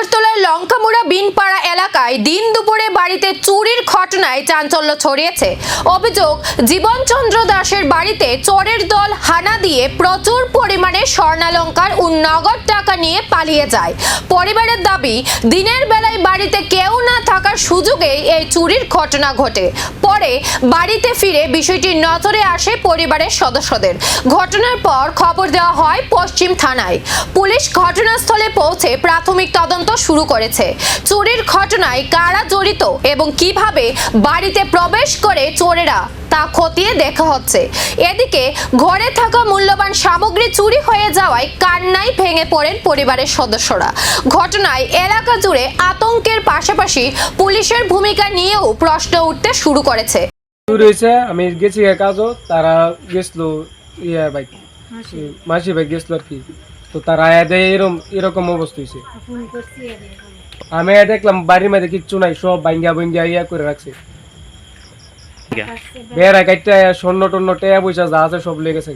আগরতলার লঙ্কামুড়া বিনপাড়া এলাকায় দিন দুপুরে বাড়িতে চুরির ঘটনায় চাঞ্চল্য ছড়িয়েছে। অভিযোগ, জীবনচন্দ্র দাসের বাড়িতে চোরের দল হানা দিয়ে প্রচুর পরিমাণে স্বর্ণালংকার ও নগদ টাকা নিয়ে পালিয়ে যায়। পরিবারের দাবি, দিনের বেলায় বাড়িতে কেউ না থাকার সুযোগে এই চুরির ঘটনা ঘটে। পরে বাড়িতে ফিরে বিষয়টি নজরে আসে পরিবারের সদস্যদের। ঘটনার পর খবর দেওয়া হয় পশ্চিম থানায়। পুলিশ ঘটনাস্থলে পৌঁছে প্রাথমিক তদন্ত শুরু করেছে। চুরির ঘটনায় কারা জড়িত এবং কিভাবে বাড়িতে প্রবেশ করে চোরেরা তা খতিয়ে দেখা হচ্ছে। এদিকে ঘরে থাকা মূল্যবান সামগ্রী চুরি হয়ে যাওয়ায় কান্নায় ভেঙে পড়েন পরিবারের সদস্যরা। ঘটনায় এলাকা জুড়ে আতঙ্কের পাশাপাশি পুলিশের ভূমিকা নিয়েও প্রশ্ন উঠতে শুরু করেছে। আমি গেছি কাজও, তারা গেছিল বাইক মাসি ভাই গেছিল আর কি, তো তারা এরকম অবস্থা হয়েছে। আমি দেখলাম বাড়ির মধ্যে কিচ্ছু নাই, সব ভাঙ্গা করে রাখছে। বেড়া কাটটা স্বর্ণ টন্য টেয়া পয়সা যা আছে সব লেগেছে।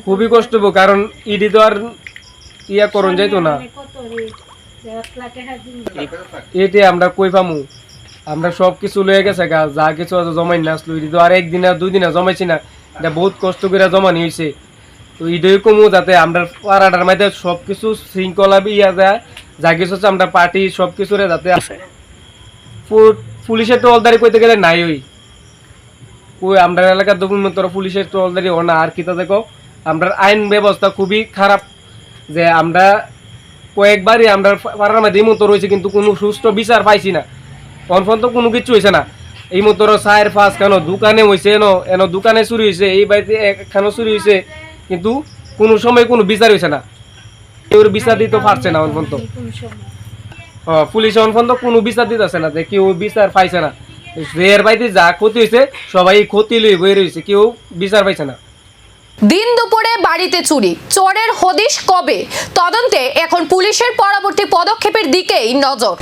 খুবই কষ্ট হবো, কারণ ইডি তো আর করন যাইতো না। এতে আমরা কই পামু, আমরা সবকিছু লয়ে গেছে গা, যা কিছু আছে জমাই না আসলো। ইডি তো আর একদিন আর 2 দিনে জমাইছি না, এটা বহুত কষ্ট করে জমানি হয়েছে। তো ইডই কমু যাতে আমরা পাড়াটার মধ্যে সবকিছু শৃঙ্খলা ইয়া যায়, যা কিছু আছে আমরা পার্টি সবকিছুরে যাতে আছে। পুলিশের টলদারি কইতে গেলে নাই, ওই আমরা এলাকার দক্ষিণ পুলিশের টলদারি ও না। আর কিতা দেখো, আমরা আইন ব্যবস্থা খুবই খারাপ, যে আমরা কয়েকবারই আমরা পাড়ার মধ্যে এই মতো রয়েছে, কিন্তু কোনো সুষ্ঠু বিচার পাইছি না। কনফার্ম তো কোনো কিছু হয়েছে না। এই মতো 4-5 কেন দোকানে হয়েছে, এন দোকানে চুরি হয়েছে, এই বাড়িতে একখানো চুরি হয়েছে, কিন্তু কোনো সময় কোনো বিচার হয়েছে না। কেউ বিচার দিতে পারছে না অনফন্ত। পুলিশ অনফন্ত কোনো বিচার দিতেছে না, যে কেউ বিচার পাইছে না। এর বাড়িতে যা ক্ষতি হয়েছে সবাই ক্ষতি লই বই রয়েছে, কেউ বিচার পাইছে না। দিন দুপুরে বাড়িতে চুরি, চোরের হদিশ কবে? তদন্তে এখন পুলিশের পরবর্তী পদক্ষেপের দিকেই নজর।